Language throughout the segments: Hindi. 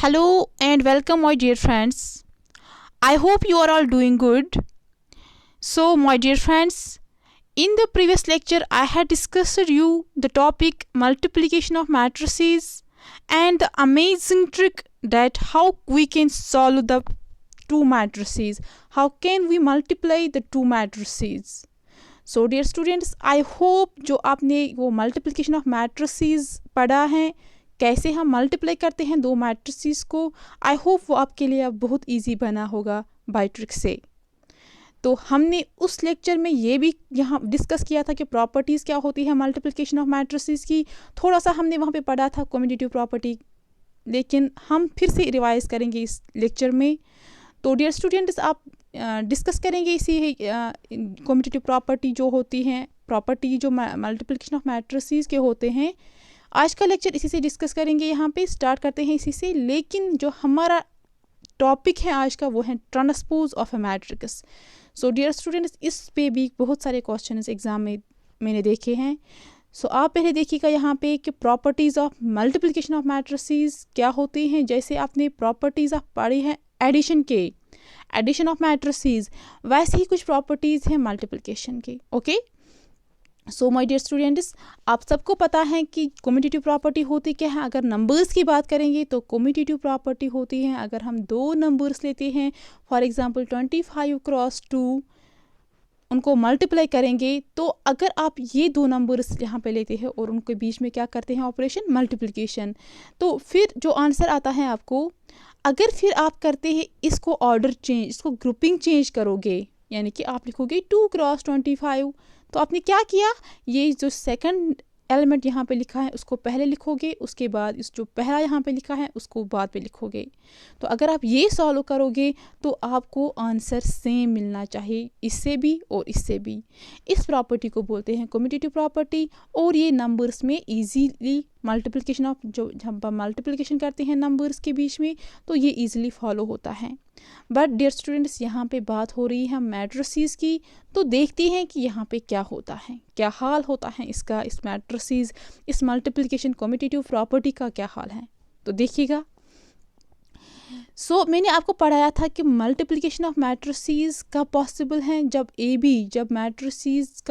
Hello and welcome, my dear friends. I hope you are all doing good. So, my dear friends, in the previous lecture, I had discussed you the topic multiplication of matrices and the amazing trick that how we can solve the two matrices. How can we multiply the two matrices? So, dear students, I hope जो आपने वो multiplication of matrices पढ़ा है, कैसे हम मल्टीप्लाई करते हैं दो मैट्रिसेस को, आई होप वो आपके लिए अब बहुत इजी बना होगा बाय ट्रिक से। तो हमने उस लेक्चर में ये भी यहाँ डिस्कस किया था कि प्रॉपर्टीज़ क्या होती है मल्टीप्लिकेशन ऑफ मैट्रिसेस की। थोड़ा सा हमने वहाँ पे पढ़ा था कम्यूटेटिव प्रॉपर्टी, लेकिन हम फिर से रिवाइज करेंगे इस लेक्चर में। तो डियर स्टूडेंट्स, आप डिस्कस करेंगे इसी कम्यूटेटिव प्रॉपर्टी जो होती हैं, प्रॉपर्टी जो मल्टीप्लिकेशन ऑफ मैट्रिसेस के होते हैं। आज का लेक्चर इसी से डिस्कस करेंगे, यहाँ पे स्टार्ट करते हैं इसी से। लेकिन जो हमारा टॉपिक है आज का वो है transpose of a matrix. So dear students, इस पे भी बहुत सारे क्वेश्चंस एग्जाम में मैंने देखे हैं। सो आप पहले देखिएगा यहाँ पे कि properties of multiplication of matrices क्या होती हैं। जैसे आपने प्रॉपर्टीज़ ऑफ पढ़ी है एडिशन के, एडिशन ऑफ मैट्रिसेस, वैसे ही कुछ प्रॉपर्टीज़ हैं मल्टीप्लिकेशन की। Okay, so my dear students, आप सबको पता है कि कम्यूटेटिव प्रॉपर्टी होती क्या है। अगर नंबर्स की बात करेंगे तो कम्यूटेटिव प्रॉपर्टी होती है अगर हम दो नंबर्स लेते हैं, फॉर एग्जांपल 25 क्रॉस 2, उनको मल्टीप्लाई करेंगे, तो अगर आप ये दो नंबर्स यहाँ पे लेते हैं और उनके बीच में क्या करते हैं ऑपरेशन मल्टीप्लिकेशन, तो फिर जो आंसर आता है आपको, अगर फिर आप करते हैं इसको ऑर्डर चेंज, इसको ग्रुपिंग चेंज करोगे, यानी कि आप लिखोगे 2 क्रॉस 25, तो आपने क्या किया, ये जो सेकंड एलिमेंट यहाँ पे लिखा है उसको पहले लिखोगे, उसके बाद इस जो पहला यहाँ पे लिखा है उसको बाद पे लिखोगे। तो अगर आप ये सॉल्व करोगे तो आपको आंसर सेम मिलना चाहिए, इससे भी और इससे भी। इस प्रॉपर्टी को बोलते हैं कम्यूटेटिव प्रॉपर्टी, और ये नंबर्स में इजीली मल्टीप्लिकेशन ऑफ, जो जब हम मल्टीप्लिकेशन करते हैं नंबर्स के बीच में, तो ये इजीली फॉलो होता है। बट डियर स्टूडेंट्स, यहाँ पे बात हो रही है मैट्रिसेस की, तो देखते हैं कि यहाँ पे क्या होता है, क्या हाल होता है इसका, इस मैट्रिसेस, इस मल्टीप्लिकेशन कम्यूटेटिव प्रॉपर्टी का क्या हाल है। तो देखिएगा, मैंने आपको पढ़ाया था कि मल्टीप्लिकेशन ऑफ मैट्रिसेस कब पॉसिबल हैं, जब जब मैट्रिसेस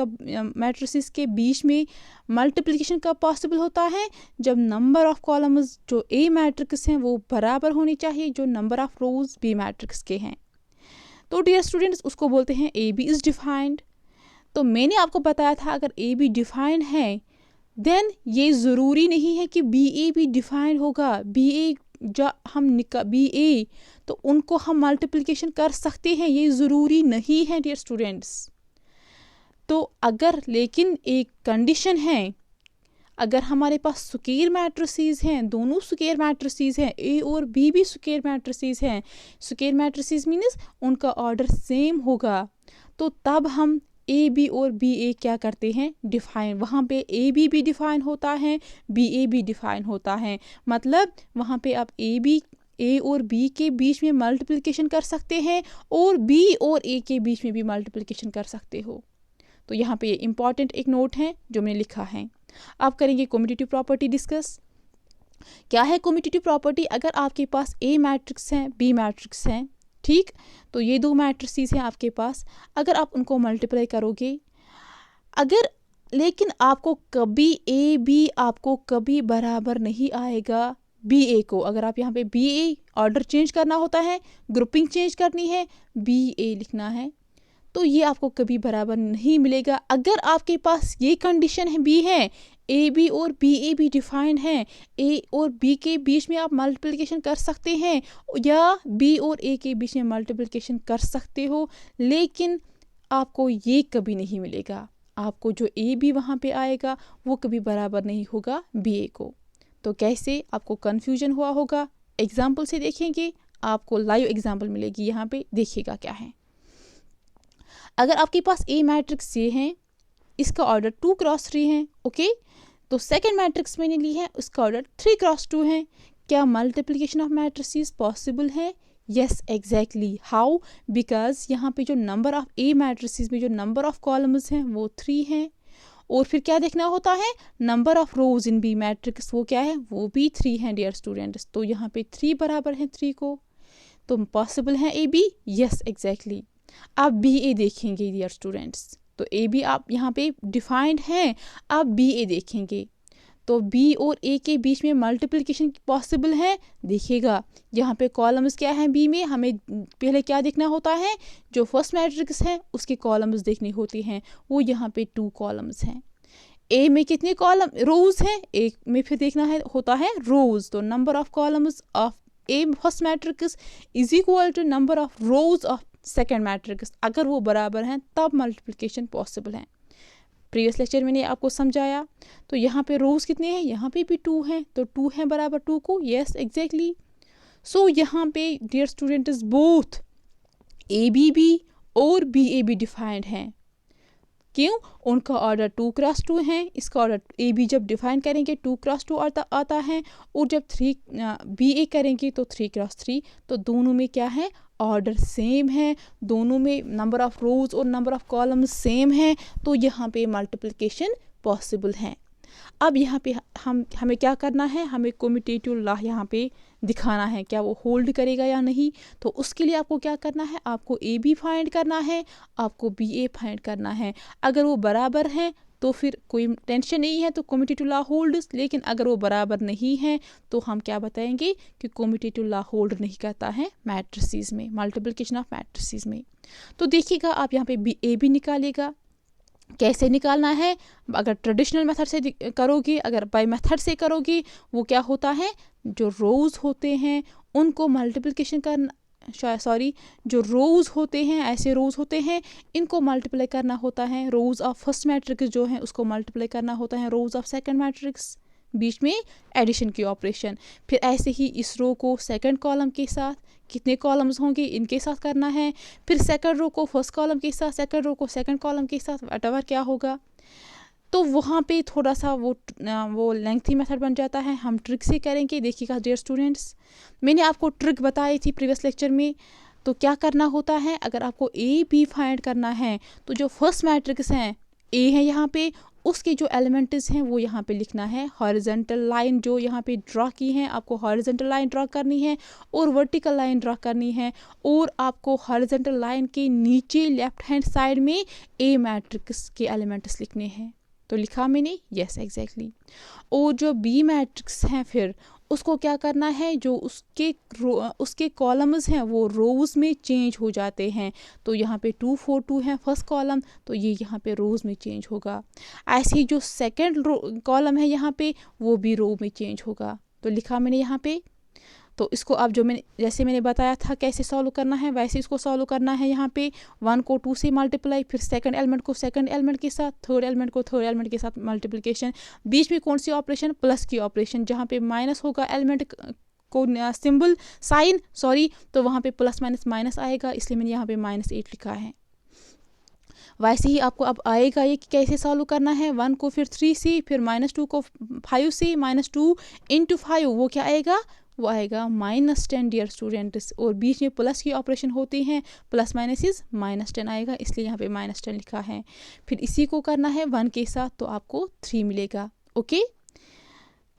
के बीच में मल्टीप्लिकेशन कब पॉसिबल होता है, जब नंबर ऑफ कॉलम्स जो ए मैट्रिक्स हैं वो बराबर होनी चाहिए जो number of rows B matrix के हैं। तो डियर स्टूडेंट्स, उसको बोलते हैं ए बी इज़ डिफाइंड। तो मैंने आपको बताया था अगर ए बी डिफाइंड है, देन ये ज़रूरी नहीं है कि बी ए भी डिफाइंड होगा। बी ए जो हम बी ए, तो उनको हम मल्टीप्लिकेशन कर सकते हैं, ये ज़रूरी नहीं है डियर स्टूडेंट्स। तो अगर, लेकिन एक कंडीशन है, अगर हमारे पास स्क्वायर मैट्रिसेस हैं, दोनों स्क्वायर मैट्रिसेस हैं, ए और बी भी स्क्वायर मैट्रिसेस हैं, स्क्वायर मैट्रिसेस मीन्स उनका ऑर्डर सेम होगा, तो तब हम ए बी और बी ए क्या करते हैं, डिफाइन। वहाँ पे ए बी भी डिफाइन होता है, बी ए भी डिफाइन होता है, मतलब वहाँ पे आप ए और बी के बीच में मल्टीप्लिकेशन कर सकते हैं और बी और ए के बीच में भी मल्टीप्लिकेशन कर सकते हो। तो यहाँ पे ये इंपॉर्टेंट एक नोट है जो मैंने लिखा है। अब करेंगे कम्यूटेटिव प्रॉपर्टी डिस्कस। क्या है कम्यूटेटिव प्रॉपर्टी? अगर आपके पास ए मैट्रिक्स है, बी मैट्रिक्स है, ठीक, तो ये दो मैट्रिसेस हैं आपके पास, अगर आप उनको मल्टीप्लाई करोगे, अगर, लेकिन आपको कभी ए बी आपको कभी बराबर नहीं आएगा बी ए को। अगर आप यहाँ पे बी ए ऑर्डर चेंज करना होता है, ग्रुपिंग चेंज करनी है, बी ए लिखना है, तो ये आपको कभी बराबर नहीं मिलेगा। अगर आपके पास ये कंडीशन है बी है, ए बी और बी ए भी डिफाइंड है, ए और बी के बीच में आप मल्टीप्लिकेशन कर सकते हैं या बी और ए के बीच में मल्टीप्लिकेशन कर सकते हो, लेकिन आपको ये कभी नहीं मिलेगा। आपको जो ए बी वहाँ पे आएगा वो कभी बराबर नहीं होगा बी ए को। तो कैसे, आपको कन्फ्यूजन हुआ होगा, एग्जाम्पल से देखेंगे, आपको लाइव एग्जाम्पल मिलेगी। यहाँ पे देखिएगा क्या है। अगर आपके पास ए मैट्रिक्स ये है, इसका ऑर्डर 2 क्रॉस 3 है, ओके, तो सेकंड मैट्रिक्स मैंने ली है, उसका ऑर्डर 3 क्रॉस 2 है। क्या मल्टीप्लिकेशन ऑफ मैट्रिसेस पॉसिबल है? Yes, exactly. हाउ? बिकॉज यहाँ पे जो नंबर ऑफ ए मैट्रिसेस में जो नंबर ऑफ कॉलम्स हैं वो 3 हैं, और फिर क्या देखना होता है, number of rows in B matrix, वो क्या है, वो भी 3 है डियर स्टूडेंट्स। तो यहाँ पे 3 बराबर है 3 को, तो पॉसिबल है ए बी, यस एग्जैक्टली। आप बी ए देखेंगे डियर स्टूडेंट्स, तो ए बी आप यहाँ पे डिफाइंड है, आप बी ए देखेंगे तो बी और ए के बीच में मल्टीप्लिकेशन पॉसिबल है। देखिएगा यहाँ पे कॉलम्स क्या है, बी में हमें पहले क्या देखना होता है, जो फर्स्ट मैट्रिक्स है उसके कॉलम्स देखने होते हैं, वो यहाँ पे 2 कॉलम्स हैं। ए में कितने कॉलम रोज हैं, ए में फिर देखना है होता है रोज, तो number of columns of A first matrix is equal to number of rows of second matrix, अगर वो बराबर हैं तब मल्टीप्लिकेशन पॉसिबल है। प्रीवियस लेक्चर मैंने आपको समझाया। तो यहाँ पे रोज कितने हैं, यहाँ पे भी 2 हैं, तो 2 हैं बराबर 2 को, यस एग्जैक्टली। सो यहाँ पे dear students both A B भी और बी ए भी डिफाइंड हैं। क्यों, उनका ऑर्डर 2 क्रॉस 2 है, इसका ऑर्डर ए बी जब डिफाइन करेंगे 2 क्रॉस 2 आता है, और जब 3 बी ए करेंगे तो 3 क्रॉस 3, तो दोनों में क्या है, ऑर्डर सेम है, दोनों में नंबर ऑफ रोज और नंबर ऑफ कॉलम्स सेम है, तो यहाँ पे मल्टीप्लिकेशन पॉसिबल है। अब यहाँ पे हमें क्या करना है, हमें कम्यूटेटिव लॉ यहाँ पे दिखाना है, क्या वो होल्ड करेगा या नहीं। तो उसके लिए आपको क्या करना है, आपको ए बी फाइंड करना है, आपको बी ए फाइंड करना है। अगर वो बराबर हैं तो फिर कोई टेंशन नहीं है, तो कम्यूटेटिव लॉ होल्ड्स। लेकिन अगर वो बराबर नहीं है तो हम क्या बताएंगे कि कम्यूटेटिव लॉ होल्ड नहीं करता है मैट्रिसेस में, मल्टीप्लिकेशन ऑफ मैट्रिसेस में। तो देखिएगा आप यहाँ पे बी ए बी निकालेगा, कैसे निकालना है, अगर ट्रेडिशनल मेथड से करोगे, अगर बाय मेथड से करोगे, वो क्या होता है, जो रोज होते हैं उनको मल्टीप्लिकेशन करना, जो रोज होते हैं, ऐसे रोज होते हैं, इनको मल्टीप्लाई करना होता है। रोज ऑफ फर्स्ट मैट्रिक्स जो है उसको मल्टीप्लाई करना होता है रोज ऑफ सेकंड मैट्रिक्स, बीच में एडिशन की ऑपरेशन। फिर ऐसे ही इस रो को सेकंड कॉलम के साथ, कितने कॉलम्स होंगे इनके साथ करना है, फिर सेकंड रो को फर्स्ट कॉलम के साथ, सेकंड रो को सेकंड कॉलम के साथ, व्हाटएवर क्या होगा। तो वहाँ पे थोड़ा सा वो लेंथी मेथड बन जाता है, हम ट्रिक से करेंगे। देखिएगा डियर स्टूडेंट्स, मैंने आपको ट्रिक बताई थी प्रीवियस लेक्चर में। तो क्या करना होता है, अगर आपको ए बी फाइंड करना है तो जो फर्स्ट मैट्रिक्स हैं ए है यहाँ पे, उसके जो एलिमेंट्स हैं वो यहाँ पे लिखना है। हॉरिजॉन्टल लाइन जो यहाँ पे ड्रा की है, आपको हॉरिजॉन्टल लाइन ड्रा करनी है और वर्टिकल लाइन ड्रा करनी है, और आपको हॉरिजॉन्टल लाइन के नीचे लेफ्ट हैंड साइड में ए मैट्रिक्स के एलिमेंट्स लिखने हैं। तो लिखा मैंने, यस एग्जैक्टली। और जो बी मैट्रिक्स हैं फिर उसको क्या करना है, जो उसके कॉलम्स हैं वो रोज में चेंज हो जाते हैं। तो यहाँ पे 2 4 2 है फर्स्ट कॉलम, तो ये यहाँ पे रोज में चेंज होगा। ऐसे ही जो सेकंड कॉलम है यहाँ पे, वो भी रो में चेंज होगा। तो लिखा मैंने यहाँ पे। तो इसको आप जैसे मैंने बताया था कैसे सॉल्व करना है, वैसे इसको सॉल्व करना है। यहाँ पे 1 को 2 से मल्टीप्लाई, फिर सेकंड एलिमेंट को सेकंड एलिमेंट के साथ, थर्ड एलिमेंट को थर्ड एलिमेंट के साथ मल्टीप्लिकेशन। बीच में कौन सी ऑपरेशन, प्लस की ऑपरेशन। जहाँ पे माइनस होगा एलिमेंट को सिंबल साइन तो वहाँ पे प्लस माइनस माइनस आएगा, इसलिए मैंने यहाँ पे -8 लिखा है। वैसे ही आपको अब आएगा ये कि कैसे सॉल्व करना है। 1 को फिर 3 से, फिर -2 को 5 से, -2 × 5 वो क्या आएगा, वो आएगा -10 डियर स्टूडेंट्स। और बीच में प्लस की ऑपरेशन होती हैं, प्लस माइनस इज -10 आएगा, इसलिए यहाँ पे -10 लिखा है। फिर इसी को करना है 1 के साथ, तो आपको 3 मिलेगा। ओके,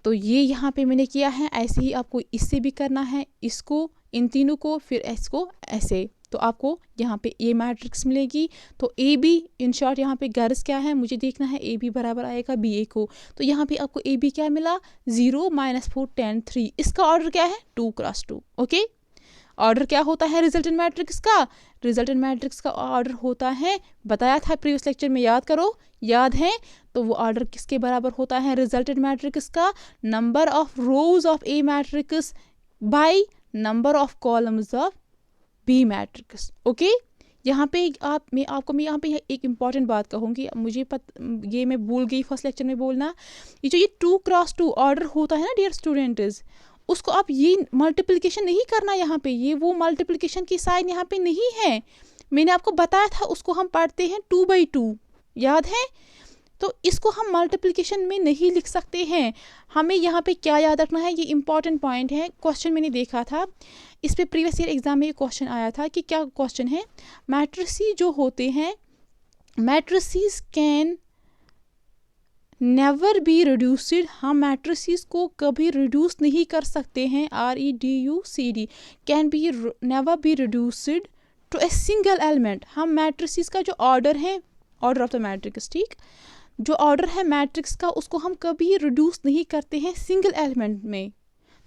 तो ये यहाँ पे मैंने किया है। ऐसे ही आपको इससे भी करना है, इसको, इन तीनों को, फिर इसको ऐसे। तो आपको यहाँ पे ए मैट्रिक्स मिलेगी। तो ए बी इन शॉर्ट यहाँ पे गर्ज क्या है, मुझे देखना है ए बी बराबर आएगा बी ए को। तो यहाँ पे आपको ए बी क्या मिला, 0 -4 10 3। इसका ऑर्डर क्या है, 2 × 2। ओके, ऑर्डर क्या होता है रिजल्टेंट मैट्रिक्स का, रिजल्टेंट मैट्रिक्स का ऑर्डर होता है, बताया था प्रीवियस लेक्चर में, याद करो, याद है। तो वो ऑर्डर किसके बराबर होता है रिजल्टेंट मैट्रिक्स का, number of rows of A matrix by number of columns of B matrix. Okay, यहाँ पे मैं आपको यहाँ पे एक इम्पॉर्टेंट बात कहूँगी, ये मैं भूल गई फर्स्ट लेक्चर में बोलना। ये जो 2 × 2 ऑर्डर होता है ना डियर स्टूडेंट्स, उसको आप ये मल्टीप्लिकेशन नहीं करना यहाँ पे, ये वो मल्टीप्लिकेशन की साइन यहाँ पे नहीं है। मैंने आपको बताया था, उसको हम पढ़ते हैं 2/2, याद है। तो इसको हम मल्टीप्लिकेशन में नहीं लिख सकते हैं। हमें यहाँ पे क्या याद रखना है, ये इंपॉर्टेंट पॉइंट है। क्वेश्चन मैंने देखा था, इस पे प्रीवियस ईयर एग्जाम में ये क्वेश्चन आया था कि क्या क्वेश्चन है, मैट्रिसेस जो होते हैं, matrices can never be reduced, हम मैट्रिसेस को कभी रिड्यूस नहीं कर सकते हैं, REDUCD, can be never be reduced to a single element. हम मैट्रिसेस का जो ऑर्डर है, ऑर्डर ऑफ द मैट्रिक्स, ठीक, जो ऑर्डर है मैट्रिक्स का, उसको हम कभी रिड्यूस नहीं करते हैं सिंगल एलिमेंट में।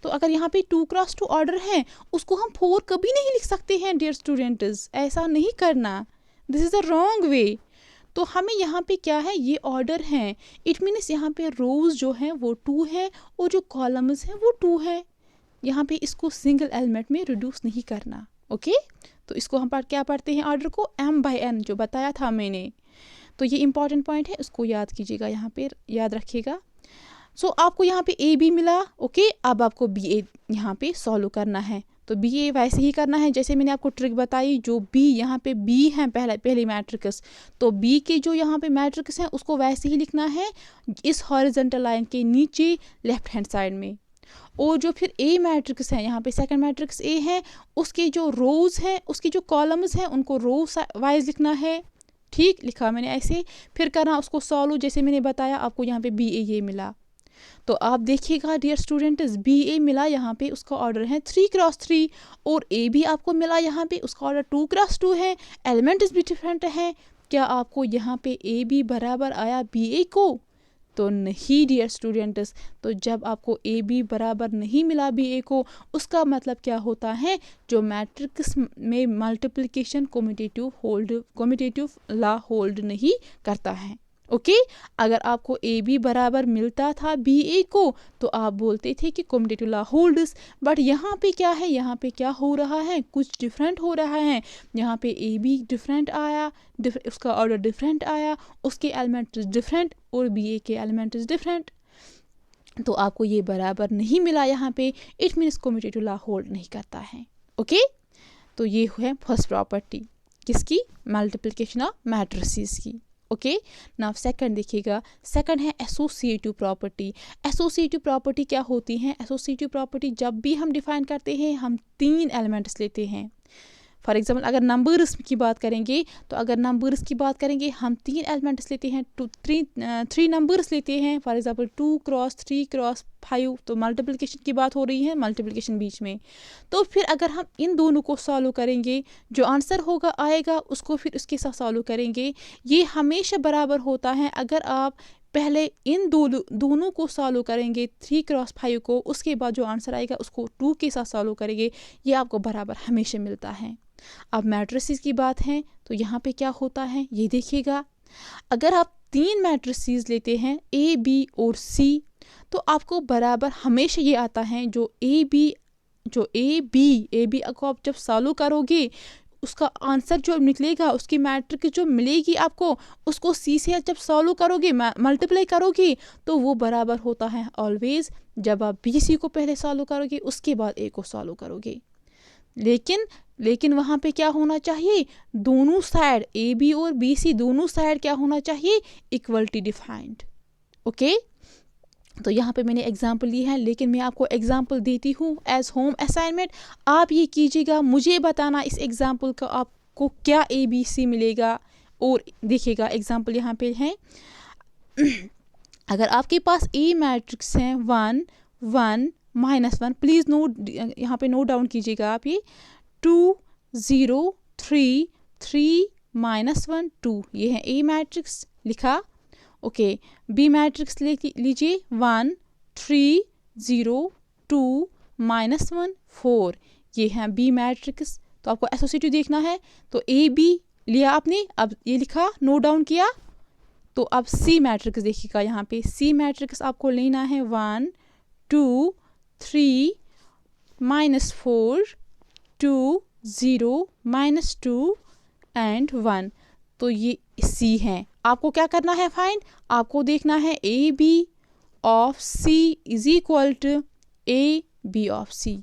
तो अगर यहाँ पे 2x2 ऑर्डर है, उसको हम 4 कभी नहीं लिख सकते हैं डियर स्टूडेंट्स, ऐसा नहीं करना, this is the wrong way. तो हमें यहाँ पे क्या है, ये ऑर्डर है, इट मीन्स यहाँ पे रोज जो है वो 2 है और जो कॉलम्स हैं वो 2 है। यहाँ पे इसको सिंगल एलिमेंट में रिड्यूस नहीं करना। ओके, तो इसको हम क्या पढ़ते हैं ऑर्डर को, M/N, जो बताया था मैंने। तो ये इंपॉर्टेंट पॉइंट है, उसको याद कीजिएगा, यहाँ पे याद रखिएगा। सो आपको यहाँ पे AB मिला। ओके, अब आपको BA यहाँ पे सॉल्व करना है। तो BA वैसे ही करना है जैसे मैंने आपको ट्रिक बताई। जो B यहाँ पे B है, पहली मैट्रिक्स, तो B के जो यहाँ पे मैट्रिक्स हैं उसको वैसे ही लिखना है इस हॉरिजॉन्टल लाइन के नीचे लेफ्ट हैंड साइड में। और जो फिर A मैट्रिक्स है, यहाँ पे सेकंड मैट्रिक्स A है, उसके जो रोज हैं, उसके जो कॉलम्स हैं, उनको रो वाइज लिखना है। ठीक, लिखा मैंने ऐसे, फिर करना उसको सॉल्व जैसे मैंने बताया। आपको यहाँ पे BA ये मिला। तो आप देखिएगा डियर स्टूडेंट्स, BA मिला यहाँ पे, उसका ऑर्डर है 3x3, और A भी आपको मिला यहाँ पे, उसका ऑर्डर 2x2 है, एलिमेंट्स भी डिफरेंट है। क्या आपको यहाँ पे AB बराबर आया BA को? तो नहीं डियर स्टूडेंट्स। तो जब आपको AB बराबर नहीं मिला BA को, उसका मतलब क्या होता है, जो मैट्रिक्स में मल्टीप्लिकेशन कम्यूटेटिव लॉ होल्ड नहीं करता है। ओके, अगर आपको AB बराबर मिलता था BA को, तो आप बोलते थे कि कम्यूटेटिव लॉ होल्ड्स। बट यहाँ पे क्या है, यहाँ पे क्या हो रहा है, कुछ डिफरेंट हो रहा है। यहाँ पे AB डिफरेंट आया, उसका ऑर्डर डिफरेंट आया, उसके एलिमेंट्स डिफरेंट, और BA के एलिमेंट्स डिफरेंट। तो आपको ये बराबर नहीं मिला यहाँ पे, it means commutative law hold नहीं करता है। ओके, तो ये है फर्स्ट प्रॉपर्टी किसकी, मल्टीप्लिकेशन ऑफ मैट्रिसेस की। ओके, नाउ सेकंड देखिएगा, सेकंड है एसोसिएटिव प्रॉपर्टी। एसोसिएटिव प्रॉपर्टी क्या होती है, एसोसिएटिव प्रॉपर्टी जब भी हम डिफाइन करते हैं, हम 3 एलिमेंट्स लेते हैं। फॉर एग्जाम्पल अगर नंबर्स की बात करेंगे, तो अगर नंबर्स की बात करेंगे, हम 3 एलिमेंट्स लेते हैं, 3 नंबर्स लेते हैं। फॉर एग्जाम्पल 2x3x5, तो मल्टीप्लिकेशन की बात हो रही है, मल्टीप्लिकेशन बीच में। तो फिर अगर हम इन दोनों को सॉल्व करेंगे, जो आंसर होगा आएगा, उसको फिर उसके साथ सॉल्व करेंगे। ये हमेशा बराबर होता है। अगर आप पहले इन दोनों को सॉल्व करेंगे 3x5 को, उसके बाद जो आंसर आएगा उसको 2 के साथ सॉल्व करेंगे, ये आपको बराबर हमेशा मिलता है। अब मैट्रिसेस की बात है, तो यहाँ पे क्या होता है ये देखिएगा। अगर आप 3 मैट्रिसेस लेते हैं A, B और C, तो आपको बराबर हमेशा ये आता है जो A B को आप जब सॉल्व करोगे, उसका आंसर जो निकलेगा, उसकी मैट्रिक्स जो मिलेगी आपको, उसको C से जब सॉल्व करोगे, मल्टीप्लाई करोगे, तो वो बराबर होता है ऑलवेज जब आप BC को पहले सॉल्व करोगे, उसके बाद A को सॉल्व करोगे। लेकिन वहाँ पे क्या होना चाहिए, दोनों साइड AB और BC दोनों साइड क्या होना चाहिए, इक्वलिटी डिफाइंड। ओके, तो यहाँ पे मैंने एग्जाम्पल ली है, लेकिन मैं आपको एग्जाम्पल देती हूँ एज होम असाइनमेंट। आप ये कीजिएगा, मुझे बताना इस एग्जाम्पल का आपको क्या ABC मिलेगा। और देखिएगा एग्जाम्पल यहाँ पे है, अगर आपके पास A मैट्रिक्स है 1 1 -1, प्लीज़ नोट, यहाँ पे नोट डाउन कीजिएगा आप, ये 2 0 3 3 -1 2, ये है A मैट्रिक्स, लिखा। ओके, B मैट्रिक्स लीजिए 1 3 0 2 -1 4, ये है B मैट्रिक्स। तो आपको एसोसिएटिव देखना है, तो AB लिया आपने, अब ये लिखा, नोट डाउन किया। तो अब C मैट्रिक्स देखिएगा, यहाँ पे C मैट्रिक्स आपको लेना है 1 2 3 -4 2 0 -2 एंड 1, तो ये C है। आपको क्या करना है फाइंड, आपको देखना है AB of C is equal to AB of C।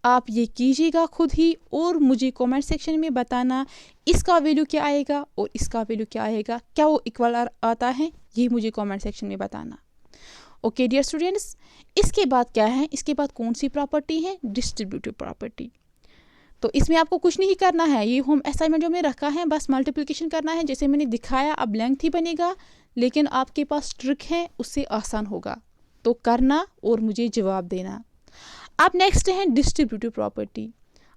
आप ये कीजिएगा खुद ही, और मुझे कमेंट सेक्शन में बताना इसका वैल्यू क्या आएगा और इसका वैल्यू क्या आएगा, क्या वो इक्वल आता है, ये मुझे कमेंट सेक्शन में बताना। ओके डियर स्टूडेंट्स, इसके बाद क्या है, इसके बाद कौन सी प्रॉपर्टी है, डिस्ट्रीब्यूटिव प्रॉपर्टी। तो इसमें आपको कुछ नहीं करना है, ये होम असाइनमेंट जो मैंने रखा है बस मल्टीप्लिकेशन करना है जैसे मैंने दिखाया। अब लेंथ ही बनेगा लेकिन आपके पास ट्रिक है, उससे आसान होगा। तो करना और मुझे जवाब देना। अब नेक्स्ट है डिस्ट्रीब्यूटिव प्रॉपर्टी।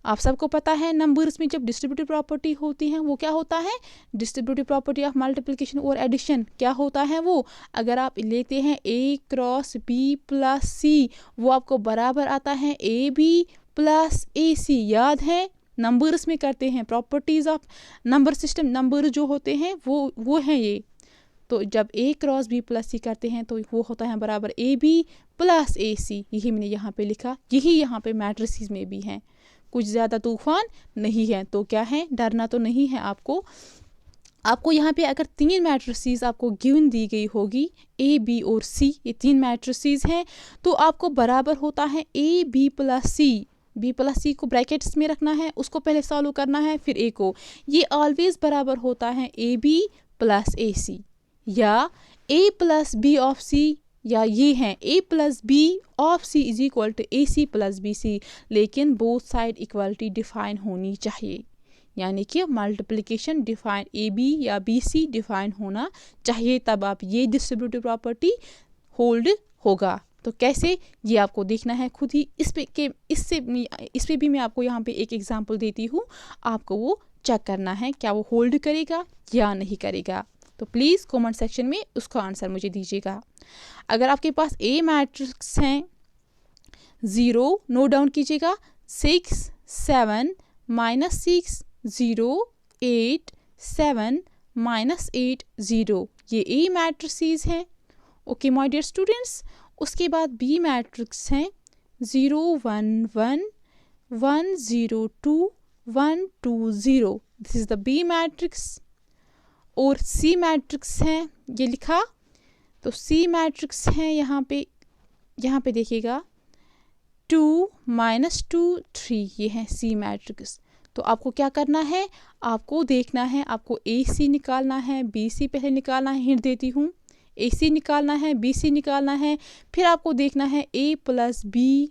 आप सबको पता है नंबर्स में जब डिस्ट्रीब्यूटिव प्रॉपर्टी होती है वो क्या होता है, डिस्ट्रीब्यूटिव प्रॉपर्टी ऑफ मल्टीप्लिकेशन और एडिशन क्या होता है वो, अगर आप लेते हैं a cross b plus c वो आपको बराबर आता है ab प्लस ac। याद है नंबर्स में करते हैं, properties of number system, number जो होते हैं वो हैं ये। तो जब a cross b plus c करते हैं तो वो होता है बराबर ab प्लस ac। यही मैंने यहाँ पे लिखा, यही यहाँ पे मैट्रिसेस में भी हैं, कुछ ज़्यादा तूफान नहीं है। तो क्या है, डरना तो नहीं है आपको यहाँ पे अगर 3 मैट्रिसेस आपको गिवन दी गई होगी ए बी और सी, ये 3 मैट्रिसेस हैं, तो आपको बराबर होता है A B plus C. B plus C को ब्रैकेट्स में रखना है, उसको पहले सॉल्व करना है फिर ए को। ये ऑलवेज बराबर होता है A B plus A C या A plus B of C, या ये हैं a plus B of c is equal to A C plus B C. लेकिन बोथ साइड इक्वलिटी डिफाइन होनी चाहिए, यानी कि मल्टीप्लिकेशन डिफाइन ए बी या बी सी डिफाइन होना चाहिए, तब आप ये डिस्ट्रीब्यूटिव प्रॉपर्टी होल्ड होगा। तो कैसे, ये आपको देखना है खुद ही। इस पे भी मैं आपको यहाँ पे एक एग्जांपल देती हूँ, आपको वो चेक करना है क्या वो होल्ड करेगा या नहीं करेगा। तो प्लीज़ कमेंट सेक्शन में उसका आंसर मुझे दीजिएगा। अगर आपके पास ए मैट्रिक्स हैं 0, नोट डाउन कीजिएगा, 6 7 -6 0 8 7 -8 0, ये ए मैट्रिसेस हैं। Okay my dear students. उसके बाद बी मैट्रिक्स हैं 0 1 1 1 0 2 1 2 0, this is the B matrix. और सी मैट्रिक्स हैं, ये लिखा, तो सी मैट्रिक्स हैं यहाँ पे देखिएगा 2 -2 3, ये है सी मैट्रिक्स। तो आपको क्या करना है, आपको देखना है, आपको ए सी निकालना है, बी सी पहले निकालना है, हिंट देती हूँ, ए सी निकालना है, बी सी निकालना है, फिर आपको देखना है ए प्लस बी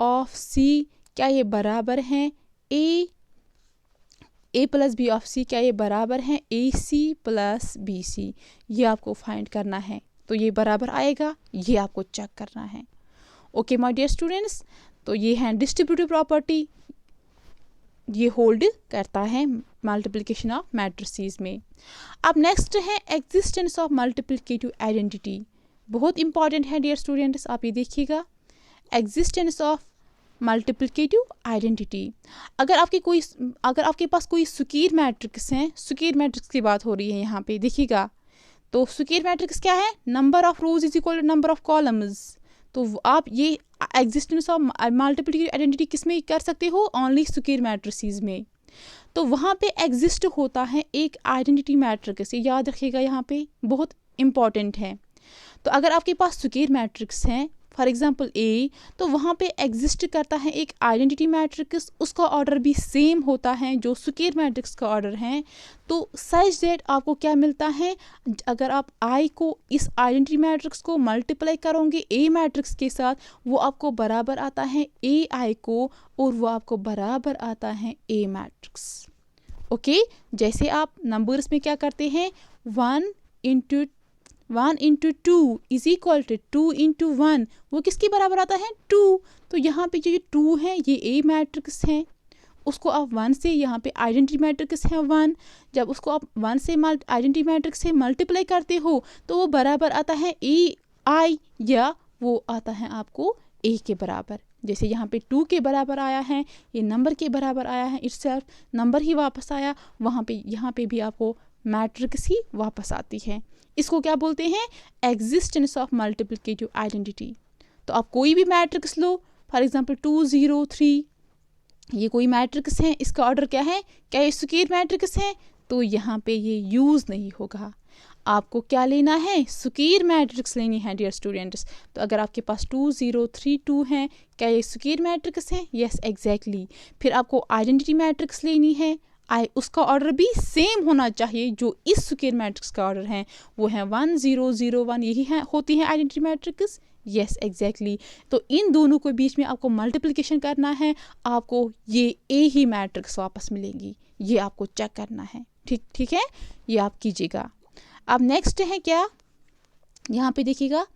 ऑफ सी क्या ये बराबर हैं ए प्लस बी ऑफ सी क्या ये बराबर हैं ए सी प्लस बी सी, ये आपको फाइंड करना है। तो ये बराबर आएगा, ये आपको चेक करना है। ओके माय डियर स्टूडेंट्स, तो ये है डिस्ट्रीब्यूटिव प्रॉपर्टी, ये होल्ड करता है मल्टीप्लिकेशन ऑफ मैट्रिसेस में। अब नेक्स्ट है एग्जिस्टेंस ऑफ मल्टीप्लिकेटिव आइडेंटिटी, बहुत इंपॉर्टेंट है डियर स्टूडेंट्स, आप ये देखिएगा, एग्जिस्टेंस ऑफ मल्टीप्लिकेटिव आइडेंटिटी। अगर आपके पास कोई स्क्वायर मैट्रिक्स है, स्क्वायर मैट्रिक्स की बात हो रही है यहाँ पे देखिएगा, तो स्क्वायर मैट्रिक्स क्या है, number of rows is equal to number of columns. तो आप ये एग्जिस्टेंस ऑफ मल्टीप्लिकेटिव आइडेंटिटी किस में कर सकते हो, ओनली स्क्वायर मैट्रिसेस में। तो वहाँ पे एग्जिस्ट होता है एक आइडेंटिटी मैट्रिक्स, ये याद रखिएगा, यहाँ पे बहुत इंपॉर्टेंट है। तो अगर आपके पास स्क्वायर मैट्रिक्स हैं फॉर एग्जांपल ए, तो वहाँ पे एग्जिस्ट करता है एक आइडेंटिटी मैट्रिक्स, उसका ऑर्डर भी सेम होता है जो स्क्वायर मैट्रिक्स का ऑर्डर है। तो सच दैट आपको क्या मिलता है, अगर आप आई को इस आइडेंटिटी मैट्रिक्स को मल्टीप्लाई करोगे ए मैट्रिक्स के साथ, वो आपको बराबर आता है ए आई को, और वो आपको बराबर आता है ए मैट्रिक्स। ओके, जैसे आप नंबर्स में क्या करते हैं, 1 into 2 is equal to 2 into 1, वो किसके बराबर आता है 2। तो यहाँ पे जो 2 है ये ए मैट्रिक्स है, उसको आप 1 से, यहाँ पे आइडेंटिटी मैट्रिक्स है 1, जब उसको आप 1 से आइडेंटिटी मैट्रिक्स से मल्टीप्लाई करते हो तो वो बराबर आता है ए आई, या वो आता है आपको ए के बराबर। जैसे यहाँ पे 2 के बराबर आया है, ये नंबर के बराबर आया है, इटसेल्फ नंबर ही वापस आया, वहाँ पे यहाँ पे भी आपको मैट्रिक्स ही वापस आती है। इसको क्या बोलते हैं, एग्जिस्टेंस ऑफ मल्टीप्लिकेटिव आइडेंटिटी। तो आप कोई भी मैट्रिक्स लो, फॉर एग्जांपल 2 0 3, ये कोई मैट्रिक्स है, इसका ऑर्डर क्या है, क्या ये स्क्वायर मैट्रिक्स है, तो यहाँ पे ये यूज़ नहीं होगा। आपको क्या लेना है, स्क्वायर मैट्रिक्स लेनी है डियर स्टूडेंट्स। तो अगर आपके पास 2 0 3 2 है, क्या ये स्क्वायर मैट्रिक्स है, यस एग्जैक्टली। फिर आपको आइडेंटिटी मैट्रिक्स लेनी है, उसका ऑर्डर भी सेम होना चाहिए जो इस स्क्वायर मैट्रिक्स का ऑर्डर है, वो है 1 0 0 1, यही है होती है आइडेंटिटी मैट्रिक्स, यस एग्जैक्टली। तो इन दोनों के बीच में आपको मल्टीप्लिकेशन करना है, आपको ये ए ही मैट्रिक्स वापस मिलेंगी, ये आपको चेक करना है। ठीक है, ये आप कीजिएगा। अब नेक्स्ट है क्या, यहाँ पे देखिएगा,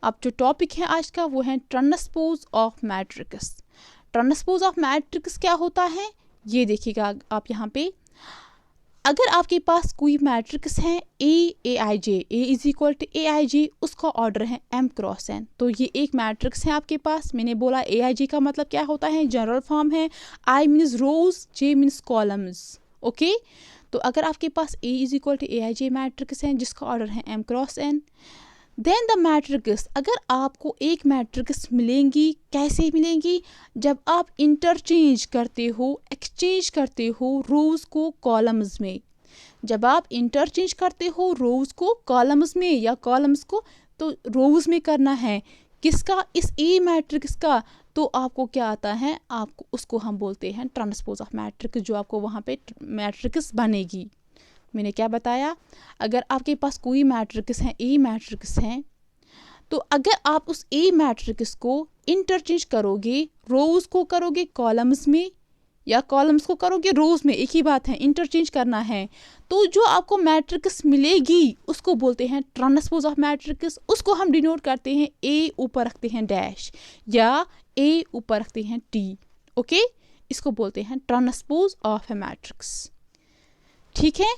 अब जो टॉपिक है आज का वो है transpose of matrix. Transpose of matrix क्या होता है ये देखिएगा आप यहाँ पे। अगर आपके पास कोई मैट्रिक्स है ए I J, A is equal to A I जे, उसका ऑर्डर है m क्रॉस n। तो ये एक मैट्रिक्स है आपके पास। मैंने बोला ए आई जे का मतलब क्या होता है, जनरल फॉर्म है, I means rows, J means columns. Okay, तो अगर आपके पास A is equal to A I J matrix है जिसका ऑर्डर है m cross n, then the matrix, अगर आपको एक मैट्रिक्स मिलेंगी, कैसे मिलेंगी, जब आप इंटरचेंज करते हो, एक्सचेंज करते हो रोज को कॉलम्स में। जब आप इंटरचेंज करते हो रोज को कॉलम्स में या कॉलम्स को, तो रोज में करना है किसका, इस ए मैट्रिक्स का, तो आपको क्या आता है, आपको उसको हम बोलते हैं ट्रांसपोज ऑफ मैट्रिक्स, जो आपको वहाँ पे मैट्रिक्स बनेगी। मैंने क्या बताया, अगर आपके पास कोई मैट्रिक्स है, ए मैट्रिक्स है, तो अगर आप उस ए मैट्रिक्स को इंटरचेंज करोगे, रोज को करोगे कॉलम्स में या कॉलम्स को करोगे रोज में, एक ही बात है, इंटरचेंज करना है, तो जो आपको मैट्रिक्स मिलेगी उसको बोलते हैं ट्रांसपोज ऑफ मैट्रिक्स। उसको हम डिनोट करते हैं, ए ऊपर रखते हैं डैश या ए ऊपर रखते हैं टी। ओके, इसको बोलते हैं ट्रांसपोज ऑफ ए मैट्रिक्स। ठीक है,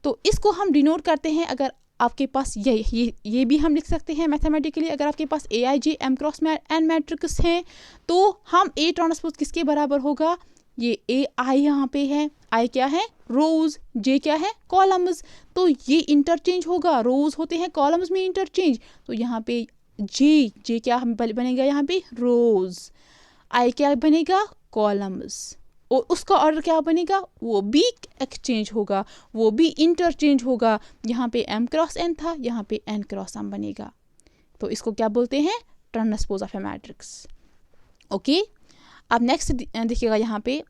तो इसको हम डिनोट करते हैं। अगर आपके पास ये भी हम लिख सकते हैं मैथमेटिकली, अगर आपके पास ए I J M cross N matrix हैं, तो हम ए ट्रांसपोज किसके बराबर होगा, ये ए आई यहाँ पे है, आई क्या है रोज, जे क्या है कॉलम्स, तो ये इंटरचेंज होगा, रोज होते हैं कॉलम्स में इंटरचेंज, तो यहाँ पे जे क्या बनेगा, यहाँ पे रोज, आई क्या बनेगा कॉलम्स, और उसका ऑर्डर क्या बनेगा, वो भी एक्सचेंज होगा, वो भी इंटरचेंज होगा। यहाँ पे m क्रॉस n था, यहाँ पे n क्रॉस m बनेगा। तो इसको क्या बोलते हैं, transpose of A matrix. Okay, अब नेक्स्ट देखिएगा, यहाँ पे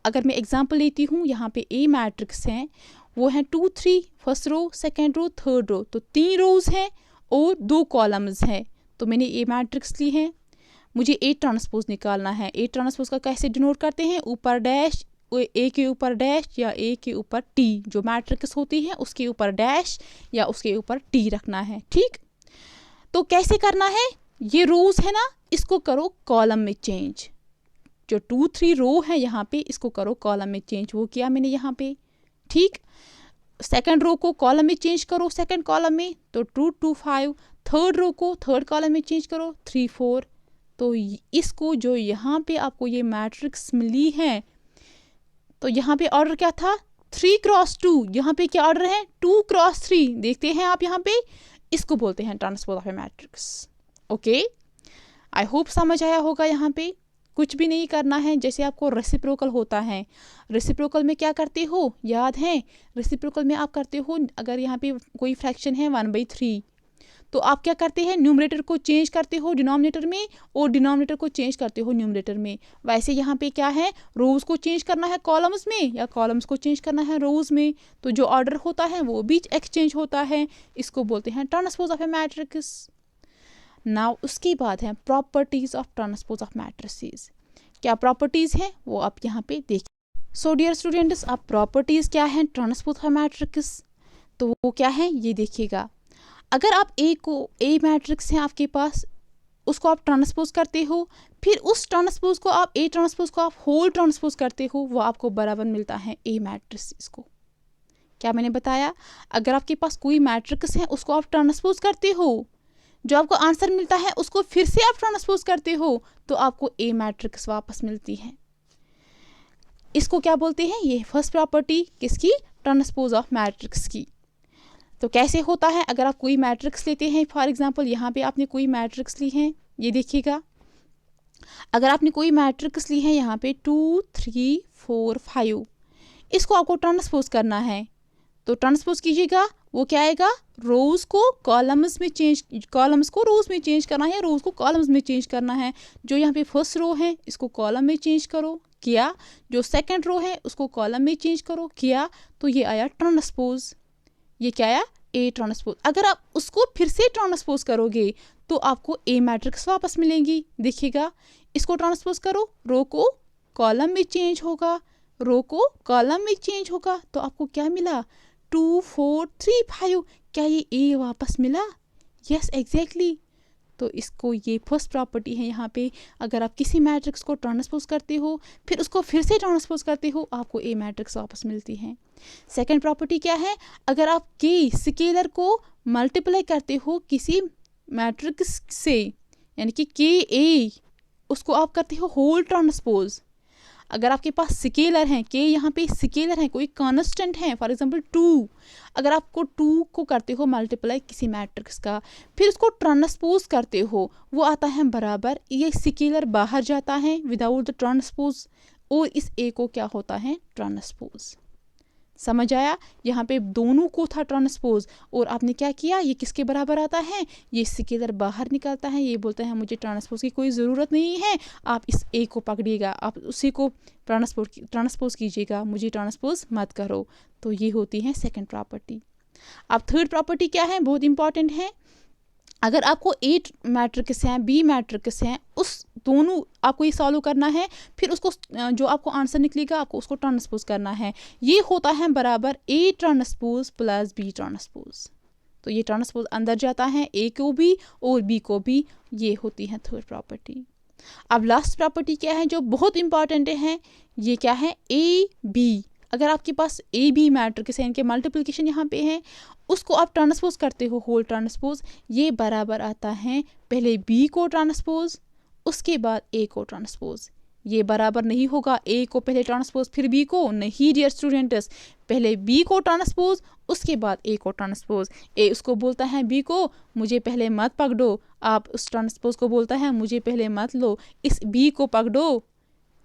अगर मैं एग्जांपल लेती हूँ, यहाँ पे ए मैट्रिक्स हैं, वो है 2 3, first row, second row, third row, तो 3 रोज हैं और 2 कॉलम्स हैं। तो मैंने ए मैट्रिक्स ली है, मुझे ए ट्रांसपोज निकालना है। ए ट्रांसपोज का कैसे डिनोट करते हैं, ऊपर डैश, ए के ऊपर डैश या ए के ऊपर टी, जो मैट्रिक्स होती है उसके ऊपर डैश या उसके ऊपर टी रखना है। ठीक, तो कैसे करना है, ये रोज है ना, इसको करो कॉलम में चेंज, जो 2 3 रो है यहाँ पे, इसको करो कॉलम में चेंज, वो किया मैंने यहाँ पे। ठीक, सेकंड रो को कॉलम में चेंज करो, सेकंड कॉलम में, तो 2 2 5, थर्ड रो को थर्ड कॉलम में चेंज करो, 3 4, तो इसको जो यहाँ पे आपको ये मैट्रिक्स मिली है, तो यहाँ पे ऑर्डर क्या था, 3 क्रॉस 2, यहाँ पे क्या ऑर्डर है, 2 क्रॉस 3, देखते हैं आप यहाँ पे, इसको बोलते हैं transpose of A matrix. Okay, I hope समझ आया होगा। यहाँ पे कुछ भी नहीं करना है, जैसे आपको रेसिप्रोकल होता है, रेसिप्रोकल में क्या करते हो, याद है, रेसिप्रोकल में आप करते हो, अगर यहाँ पे कोई फ्रैक्शन है 1/3, तो आप क्या करते हैं, न्यूमरेटर को चेंज करते हो डिनोमिनेटर में और डिनोमिनेटर को चेंज करते हो न्यूमरेटर में। वैसे यहाँ पे क्या है, रोज को चेंज करना है कॉलम्स में या कॉलम्स को चेंज करना है रोज में, तो जो ऑर्डर होता है वो भी एक्सचेंज होता है, इसको बोलते हैं transpose of A matrix. Now उसके बाद है properties of transpose of matrices. क्या प्रॉपर्टीज है वो आप यहाँ पे देखिए। सो डियर स्टूडेंट्स, अब प्रॉपर्टीज क्या है ट्रांसपोज ऑफ मैट्रिक्स, तो वो क्या है ये देखिएगा। अगर आप ए मैट्रिक्स है आपके पास, उसको आप ट्रांसपोज करते हो, फिर उस ट्रांसपोज को आप ए ट्रांसपोज को आप होल ट्रांसपोज करते हो, वो आपको बराबर मिलता है ए मैट्रिक्स को। क्या मैंने बताया, अगर आपके पास कोई मैट्रिक्स है उसको आप ट्रांसपोज करते हो, जो आपको आंसर मिलता है उसको फिर से आप ट्रांसपोज करते हो, तो आपको ए मैट्रिक्स वापस मिलती है। इसको क्या बोलते हैं, ये फर्स्ट प्रॉपर्टी किसकी, ट्रांसपोज ऑफ मैट्रिक्स की। तो कैसे होता है, अगर आप कोई मैट्रिक्स लेते हैं, फॉर एग्जांपल यहाँ पे आपने कोई मैट्रिक्स ली है, ये देखिएगा, अगर आपने कोई मैट्रिक्स ली है यहाँ पे 2 3 4 5, इसको आपको ट्रांसपोज करना है, तो ट्रांसपोज कीजिएगा, वो क्या आएगा, रोज को कॉलम्स में चेंज, कॉलम्स को रोज में चेंज करना है, रोज को कॉलम्स में चेंज करना है। जो यहाँ पे फर्स्ट रो है इसको कॉलम में चेंज करो, किया, जो सेकंड रो है उसको कॉलम में चेंज करो, किया, तो ये आया ट्रांसपोज, ये क्या आया, ए ट्रांसपोज, अगर आप उसको फिर से ट्रांसपोज करोगे तो आपको ए मैट्रिक्स वापस मिलेंगी। देखिएगा, इसको ट्रांसपोज करो, रो को कॉलम में चेंज होगा, रो को कॉलम में चेंज होगा, तो आपको क्या मिला 2 4 3 5। क्या ये ए वापस मिला? Yes exactly. तो इसको ये फर्स्ट प्रॉपर्टी है यहाँ पे, अगर आप किसी मैट्रिक्स को ट्रांसपोज करते हो फिर उसको फिर से ट्रांसपोज करते हो आपको ए मैट्रिक्स वापस मिलती है। सेकंड प्रॉपर्टी क्या है? अगर आप के स्केलर को मल्टीप्लाई करते हो किसी मैट्रिक्स से, यानी कि के ए, उसको आप करते हो होल ट्रांसपोज। अगर आपके पास स्केलर हैं, के यहाँ पे स्केलर है, कोई कांस्टेंट है, फॉर एग्जांपल 2, अगर आपको 2 को करते हो मल्टीप्लाई किसी मैट्रिक्स का, फिर उसको ट्रांसपोज करते हो, वो आता है बराबर, ये स्केलर बाहर जाता है विदाउट द ट्रांसपोज, और इस ए को क्या होता है ट्रांसपोज। समझ आया? यहाँ पे दोनों को था ट्रांसपोज और आपने क्या किया, ये किसके बराबर आता है, ये स्केलर बाहर निकलता है, ये बोलता है मुझे ट्रांसपोज की कोई ज़रूरत नहीं है, आप इस ए को पकड़िएगा, आप उसी को ट्रांसपोज कीजिएगा, मुझे ट्रांसपोज मत करो। तो ये होती है सेकंड प्रॉपर्टी। अब थर्ड प्रॉपर्टी क्या है, बहुत इंपॉर्टेंट है। अगर आपको ए मैट्रिक्स हैं, बी मैट्रिक्स हैं, उस दोनों आपको ये सॉल्व करना है, फिर उसको जो आपको आंसर निकलेगा आपको उसको ट्रांसपोज करना है। ये होता है बराबर A transpose plus B transpose. तो ये ट्रांसपोज अंदर जाता है ए को भी और बी को भी, ये होती है थर्ड प्रॉपर्टी। अब लास्ट प्रॉपर्टी क्या है जो बहुत इंपॉर्टेंट है, ये क्या है, ए बी। अगर आपके पास ए बी मैट्रिक्स है, इनके मल्टीप्लिकेशन यहाँ पे है, उसको आप ट्रांसपोज करते हो होल ट्रांसपोज, ये बराबर आता है पहले बी को ट्रांसपोज उसके बाद ए को ट्रांसपोज। ये बराबर नहीं होगा ए को पहले ट्रांसपोज फिर बी को, नहीं डियर स्टूडेंट्स, पहले बी को ट्रांसपोज उसके बाद ए को ट्रांसपोज। ए उसको बोलता है बी को मुझे पहले मत पकड़ो, आप उस ट्रांसपोज को बोलता है मुझे पहले मत लो, इस बी को पकड़ो,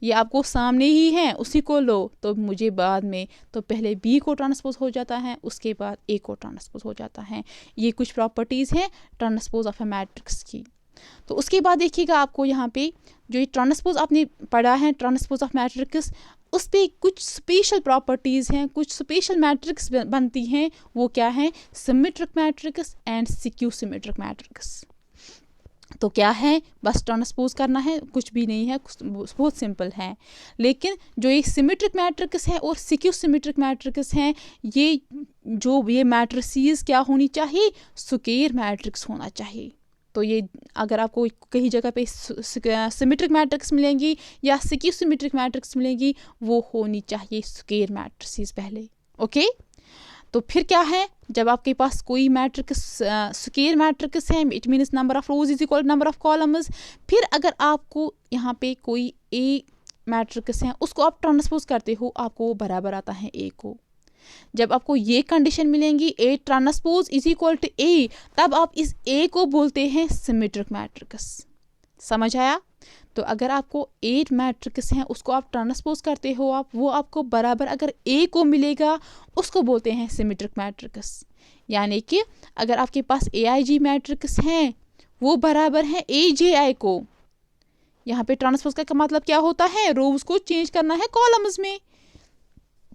ये आपको सामने ही है उसी को लो, तो मुझे बाद में, तो पहले बी को ट्रांसपोज हो जाता है उसके बाद ए को ट्रांसपोज हो जाता है। ये कुछ प्रॉपर्टीज़ हैं ट्रांसपोज ऑफ ए मैट्रिक्स की। तो उसके बाद देखिएगा आपको यहाँ पे जो ये ट्रांसपोज आपने पढ़ा है ट्रांसपोज ऑफ मैट्रिक्स, उस पर कुछ स्पेशल प्रॉपर्टीज़ हैं, कुछ स्पेशल मैट्रिक्स बनती हैं। वो क्या है, symmetric matrix and skew symmetric matrix. तो क्या है, बस ट्रांसपोज करना है, कुछ भी नहीं है, बहुत सिंपल है। लेकिन जो ये सिमेट्रिक मैट्रिक्स है और स्क्यू सिमेट्रिक मैट्रिक्स हैं, ये मैट्रिसेस क्या होनी चाहिए, स्क्वायर मैट्रिक्स होना चाहिए। तो ये अगर आपको कहीं जगह पे सिमेट्रिक मैट्रिक्स मिलेंगी या स्क्यू सिमेट्रिक मैट्रिक्स मिलेंगी, वो होनी चाहिए स्क्वायर मैट्रिसेस पहले। ओके, तो फिर क्या है, जब आपके पास कोई मैट्रिक्स स्क्वायर मैट्रिक्स है, it means number of rows is equal number of columns. फिर अगर आपको यहाँ पे कोई ए मैट्रिक्स है उसको आप ट्रांसपोज करते हो, आपको वो बराबर आता है ए को। जब आपको ये कंडीशन मिलेंगी A transpose is equal to A, तब आप इस ए को बोलते हैं सिमेट्रिक मैट्रिक्स। समझ आया? तो अगर आपको 8 मैट्रिक्स हैं उसको आप ट्रांसपोज करते हो, आप वो आपको बराबर अगर ए को मिलेगा उसको बोलते हैं सिमेट्रिक मैट्रिक्स। यानी कि अगर आपके पास AIG मैट्रिक्स हैं वो बराबर है AJI को। यहाँ पे ट्रांसपोज का मतलब क्या होता है, रोज को चेंज करना है कॉलम्स में।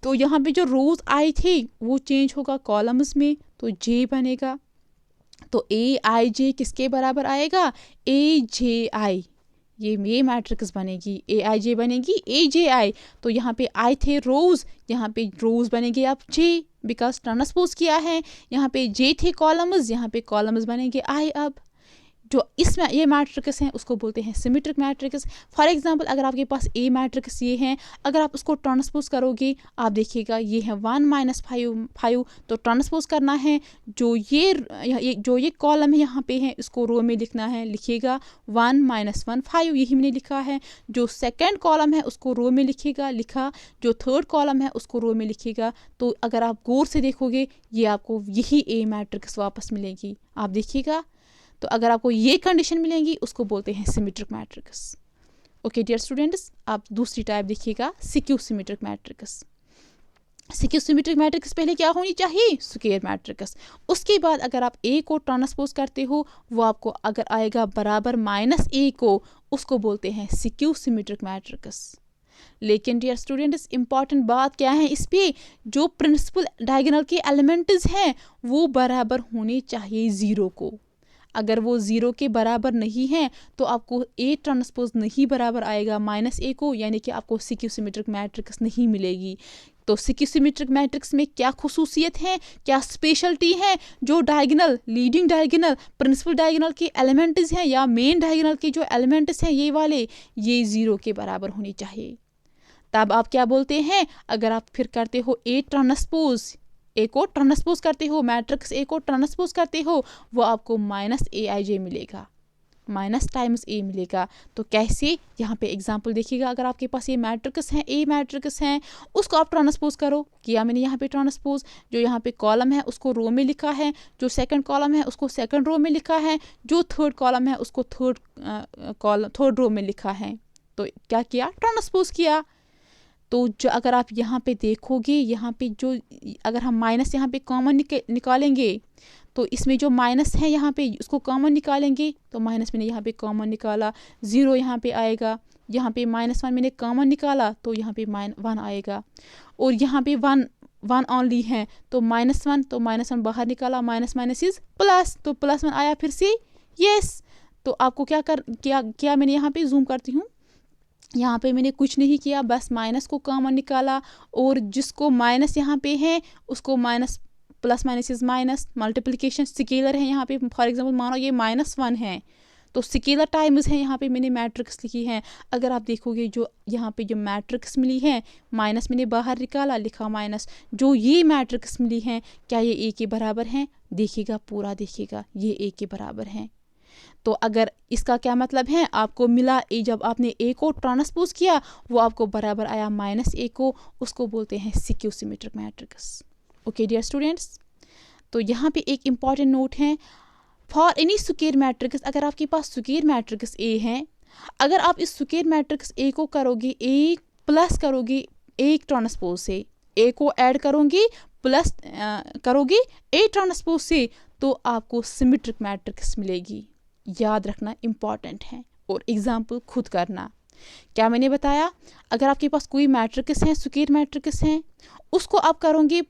तो यहाँ पे जो रोज आई थे वो चेंज होगा कॉलम्स में, तो जे बनेगा। तो AIJ किसके बराबर आएगा, AJI। ये मैट्रिक्स बनेगी, AIJ बनेगी AJI। तो यहाँ पे आई थे रोज, यहाँ पे रोज बनेंगे अब जे, बिकॉज ट्रांसपोज किया है। यहाँ पे जे थे कॉलम्स, यहाँ पे कॉलम्स बनेंगे आई। अब जो इसमें ये मैट्रिक्स हैं उसको बोलते हैं सिमेट्रिक मैट्रिक्स। फॉर एग्जांपल अगर आपके पास ए मैट्रिक्स ये हैं, अगर आप उसको ट्रांसपोज करोगे आप देखिएगा ये है 1 - 5, तो ट्रांसपोज करना है। जो ये कॉलम है यहाँ पे है इसको रो में लिखना है, लिखिएगा 1 - 1 5, यही मैंने लिखा है। जो सेकेंड कॉलम है उसको रो में लिखिएगा, लिखा। जो थर्ड कॉलम है उसको रो में लिखिएगा। तो अगर आप गौर से देखोगे ये आपको यही ए मैट्रिक्स वापस मिलेगी, आप देखिएगा। तो अगर आपको ये कंडीशन मिलेंगी उसको बोलते हैं symmetric matrix. Okay dear students, आप दूसरी टाइप देखिएगा, skew symmetric matrix. Skew symmetric matrix पहले क्या होनी चाहिए, स्क्वायर मैट्रिक्स। उसके बाद अगर आप ए को ट्रांसपोज करते हो वो आपको अगर आएगा बराबर -a को, उसको बोलते हैं स्क्यू सिमेट्रिक मैट्रिक्स। लेकिन डियर स्टूडेंट्स इम्पॉर्टेंट बात क्या है, इस पे जो प्रिंसिपल डायगोनल के एलिमेंट्स हैं वो बराबर होने चाहिए ज़ीरो को। अगर वो ज़ीरो के बराबर नहीं है तो आपको ए ट्रांसपोज नहीं बराबर आएगा माइनस ए को, यानी कि आपको सिक्यू सिमेट्रिक मैट्रिक्स नहीं मिलेगी। तो सिक्यू सिमेट्रिक मैट्रिक्स में क्या खुसूसियत है, क्या स्पेशलिटी है, जो diagonal, leading diagonal, principal diagonal के एलिमेंट्स हैं या मेन डायगोनल के जो एलिमेंट्स हैं ये वाले, ये ज़ीरो के बराबर होनी चाहिए। तब आप क्या बोलते हैं, अगर आप फिर करते हो ए ट्रांसपोज, ए को ट्रांसपोज करते हो, मैट्रिक्स ए को ट्रांसपोज करते हो, वो आपको माइनस ए आई जे मिलेगा, माइनस टाइम्स ए मिलेगा। तो कैसे, यहाँ पे एग्जांपल देखिएगा। अगर आपके पास ये मैट्रिक्स हैं, ए मैट्रिक्स हैं, उसको आप ट्रांसपोज करो, किया मैंने यहाँ पे ट्रांसपोज। जो यहाँ पे कॉलम है उसको रो में लिखा है, जो सेकंड कॉलम है उसको सेकंड रो में लिखा है, जो थर्ड कॉलम है उसको थर्ड रो में लिखा है। तो क्या किया, ट्रांसपोज किया। तो जो अगर आप यहाँ पे देखोगे, यहाँ पे जो अगर हम माइनस यहाँ पे कॉमन निकालेंगे तो इसमें जो माइनस है यहाँ पे उसको कॉमन निकालेंगे, तो माइनस मैंने यहाँ पे कॉमन निकाला, ज़ीरो यहाँ पे आएगा। यहाँ पे -1 मैंने कॉमन निकाला तो यहाँ पे -1 आएगा, और यहाँ पे 1 ऑनली है तो -1, तो -1 बाहर निकाला, माइनस माइनस इज प्लस, तो +1 आया फिर से यस। तो आपको क्या मैंने यहाँ पे जूम करती हूँ, यहाँ पे मैंने कुछ नहीं किया, बस माइनस को कॉमन निकाला, और जिसको माइनस यहाँ पे है उसको minus, plus minus is minus, multiplication scalar है यहाँ पे, फॉर एग्जांपल मानो ये -1 है तो स्केलर टाइम्स है, यहाँ पे मैंने मैट्रिक्स लिखी है। अगर आप देखोगे जो यहाँ पे जो मैट्रिक्स मिली है, माइनस मैंने बाहर निकाला, लिखा माइनस, जो ये मैट्रिक्स मिली है क्या ये ए के बराबर हैं, देखिएगा पूरा देखिएगा, ये ए के बराबर हैं। तो अगर इसका क्या मतलब है, आपको मिला ए, जब आपने ए को ट्रांसपोज किया वो आपको बराबर आया -a को, उसको बोलते हैं skew symmetric matrix. Okay dear students, तो यहाँ पे एक इम्पॉर्टेंट नोट है, फॉर एनी स्क्वायर मैट्रिक्स, अगर आपके पास स्क्वायर मैट्रिक्स ए है, अगर आप इस स्क्वायर मैट्रिक्स ए को करोगे, ए प्लस करोगे ए ट्रांसपोज से, ए को ऐड करोगे प्लस करोगे ए ट्रांसपोज से, तो आपको सिमेट्रिक मैट्रिक्स मिलेगी। याद रखना इम्पॉर्टेंट है, और एग्जाम्पल खुद करना। क्या मैंने बताया, अगर आपके पास कोई मैट्रिक्स हैं, स्क्वायर मैट्रिक्स हैं, उसको आप करोगे,